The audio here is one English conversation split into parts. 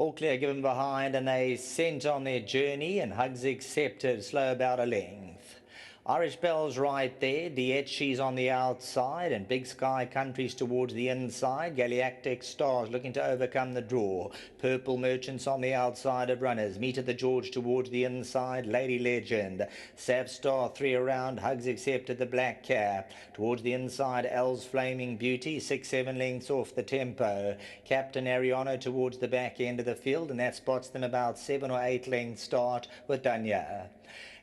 All clear given behind, and they sent on their journey, and HUGS accepted, slow about a length. Irish Bell's right there, Dietshi's on the outside, and Big Sky Country's towards the inside. Galactic Stars looking to overcome the draw. Purple Merchants on the outside of runners. Meet at the George towards the inside. Lady Legend. Sav Star 3 around. HUGS accepted the black cap. Towards the inside, L's Flaming Beauty, 6-7 lengths off the tempo. Captain Ariano towards the back end of the field, and that spots them about 7 or 8 lengths start with Danya.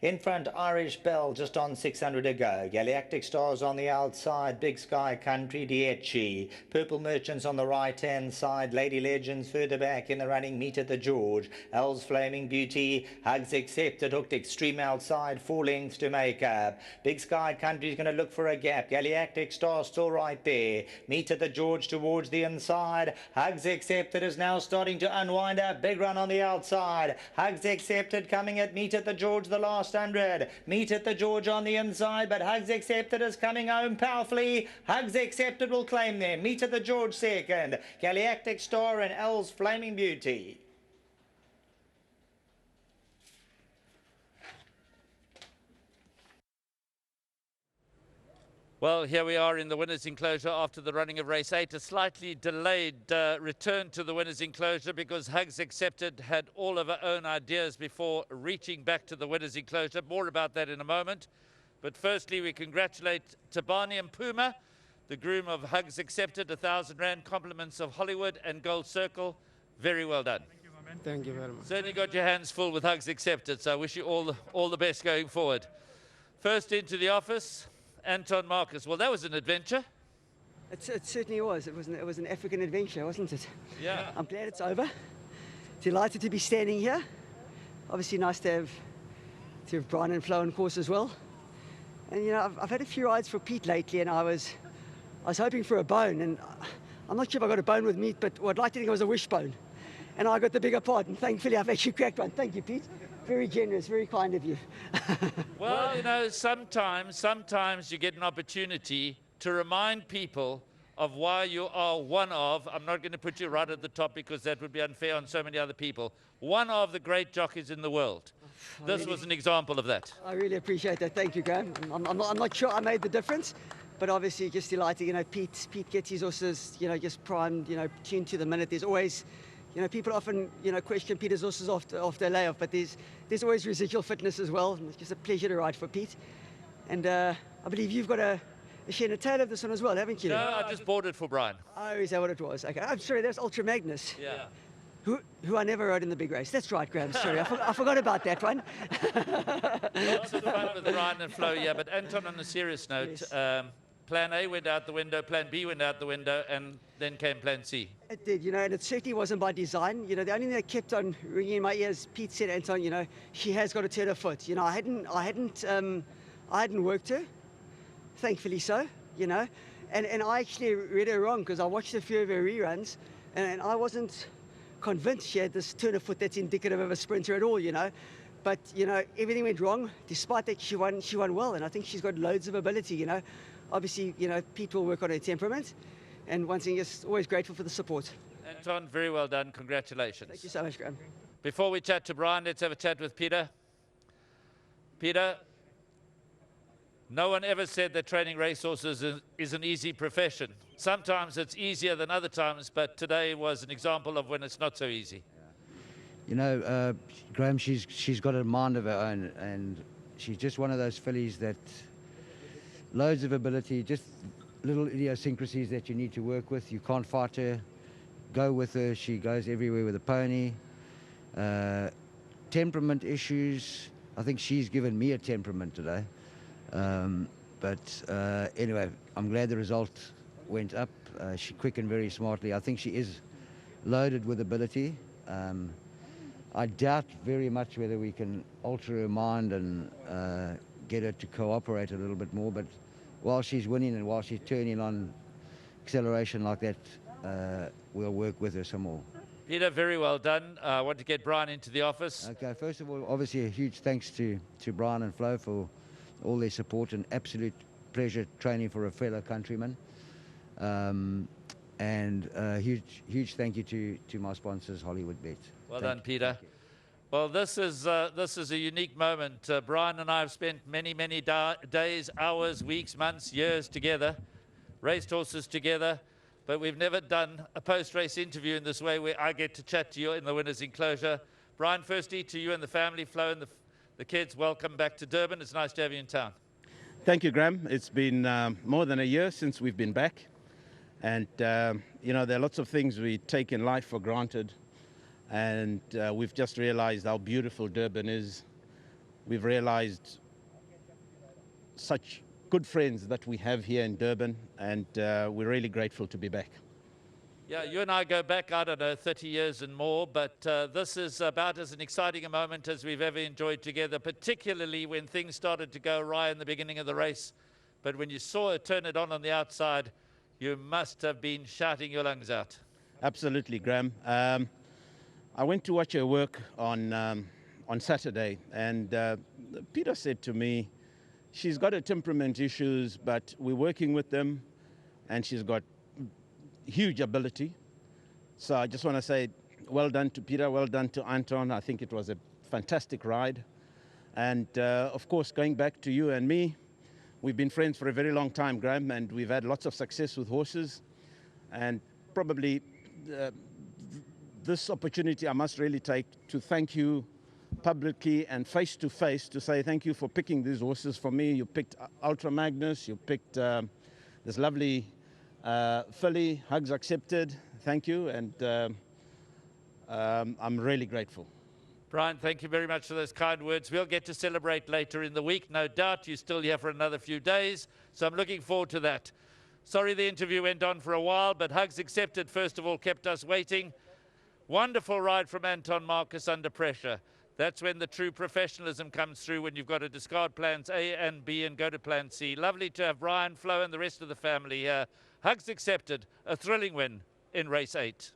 In front, Irish Bell just on 600 to go. Galactic Stars on the outside. Big Sky Country, Dietchi. Purple Merchants on the right-hand side. Lady Legends further back in the running. Meet at the George. L's Flaming Beauty. HUGS accepted. Hooked Extreme outside. 4 lengths to make up. Big Sky Country is going to look for a gap. Galactic Stars still right there. Meet at the George towards the inside. HUGS accepted is now starting to unwind up. Big run on the outside. HUGS accepted coming at Meet at the George the last 100. Meet at the George on the inside, but HUGS accepted is coming home powerfully. HUGS accepted will claim them. Meet at the George second. Galactic Star and L's Flaming Beauty. Well, here we are in the winners' enclosure after the running of race 8. A slightly delayed return to the winners' enclosure because HUGS accepted had all of her own ideas before reaching back to the winners' enclosure. More about that in a moment. But firstly, we congratulate Tabani and Puma, the groom of HUGS accepted, 1,000 Rand, compliments of Hollywood and Gold Circle. Very well done. Thank you, my man. Thank you very much. Certainly got your hands full with HUGS accepted, so I wish you all the best going forward. First into the office, Anton Marcus. Well, that was an adventure. It certainly was. It was an African adventure, wasn't it? Yeah. I'm glad it's over. Delighted to be standing here. Obviously nice to have Brian and Flo on course as well. And you know, I've had a few rides for Pete lately, and I was hoping for a bone, and I'm not sure if I got a bone with meat, but I'd like to think it was a wishbone. And I got the bigger part, and thankfully I've actually cracked one. Thank you, Pete. Very generous, very kind of you. Well, you know, sometimes you get an opportunity to remind people of why you are one of, I'm not going to put you right at the top because that would be unfair on so many other people, one of the great jockeys in the world. This was an example of that. I really appreciate that. Thank you, Graham. I'm not sure I made the difference, but obviously just delighted. You know, Pete gets his horses, you know, just primed, you know, tuned to the minute. There's always, you know, people often, you know, question Peter's horses after a layoff, but there's always residual fitness as well. It's just a pleasure to ride for Pete. And I believe you've got a share in a tail of this one as well, haven't you? No, I just bought it for Brian. Oh, is that what it was? Okay. I'm sorry, that's Ultra Magnus. Yeah. Who I never rode in the big race. That's right, Graham. Sorry, I forgot about that one. Lots of fun with Brian and Flo, yeah. But Anton, on a serious note, yes. Plan A went out the window, Plan B went out the window, and then came Plan C. It did, you know, and it certainly wasn't by design. You know, the only thing that kept on ringing in my ears, Pete said, Anton, you know, she has got to turn her foot. You know, I hadn't worked her, thankfully so, you know, and I actually read her wrong because I watched a few of her reruns, and I wasn't convinced she had this turn of foot that's indicative of a sprinter at all, you know. But, you know, everything went wrong. Despite that, she won well, and I think she's got loads of ability, you know. Obviously, you know, Pete will work on her temperament, and once again, just always grateful for the support. Anton, very well done. Congratulations. Thank you so much, Graham. Before we chat to Brian, let's have a chat with Peter. Peter, no one ever said that training racehorses is an easy profession. Sometimes it's easier than other times, but today was an example of when it's not so easy. You know, Graham, she's got a mind of her own, and she's just one of those fillies that loads of ability, just little idiosyncrasies that you need to work with. You can't fight her. Go with her. She goes everywhere with a pony. Temperament issues. I think she's given me a temperament today. Anyway, I'm glad the result went up. She quickened very smartly. I think she is loaded with ability. I doubt very much whether we can alter her mind and get her to cooperate a little bit more, but while she's winning and while she's turning on acceleration like that, we'll work with her some more. Peter, very well done. I want to get Brian into the office. Okay, first of all, obviously a huge thanks to Brian and Flo for all their support, and absolute pleasure training for a fellow countryman. And huge thank you to my sponsors, Hollywoodbets. Well done, Peter. Well, this is a unique moment. Brian and I have spent many days, hours, weeks, months, years together, raced horses together, but we've never done a post-race interview in this way where I get to chat to you in the winner's enclosure. Brian, firstly, to you and the family, Flo and the kids, welcome back to Durban. It's nice to have you in town. Thank you, Graham. It's been more than a year since we've been back. And, you know, there are lots of things we take in life for granted. And we've just realized how beautiful Durban is. We've realized such good friends that we have here in Durban, and we're really grateful to be back. Yeah, you and I go back, I don't know, 30 years and more, but this is about as an exciting a moment as we've ever enjoyed together, particularly when things started to go awry in the beginning of the race. But when you saw her turn it on the outside, you must have been shouting your lungs out. Absolutely, Graham. I went to watch her work on Saturday, and Peter said to me, she's got her temperament issues, but we're working with them, and she's got huge ability. So I just want to say well done to Peter, well done to Anton. I think it was a fantastic ride. And of course, going back to you and me, we've been friends for a very long time, Graham, and we've had lots of success with horses. And probably this opportunity I must really take to thank you publicly and face to face to say thank you for picking these horses for me. You picked Ultra Magnus, you picked this lovely filly, HUGS accepted. Thank you, and I'm really grateful. Brian, thank you very much for those kind words. We'll get to celebrate later in the week. No doubt you're still here for another few days, so I'm looking forward to that. Sorry the interview went on for a while, but HUGS accepted, first of all, kept us waiting. Wonderful ride from Anton Marcus under pressure. That's when the true professionalism comes through, when you've got to discard plans A and B and go to plan C. Lovely to have Brian, Flo and the rest of the family here. HUGS accepted, a thrilling win in race 8.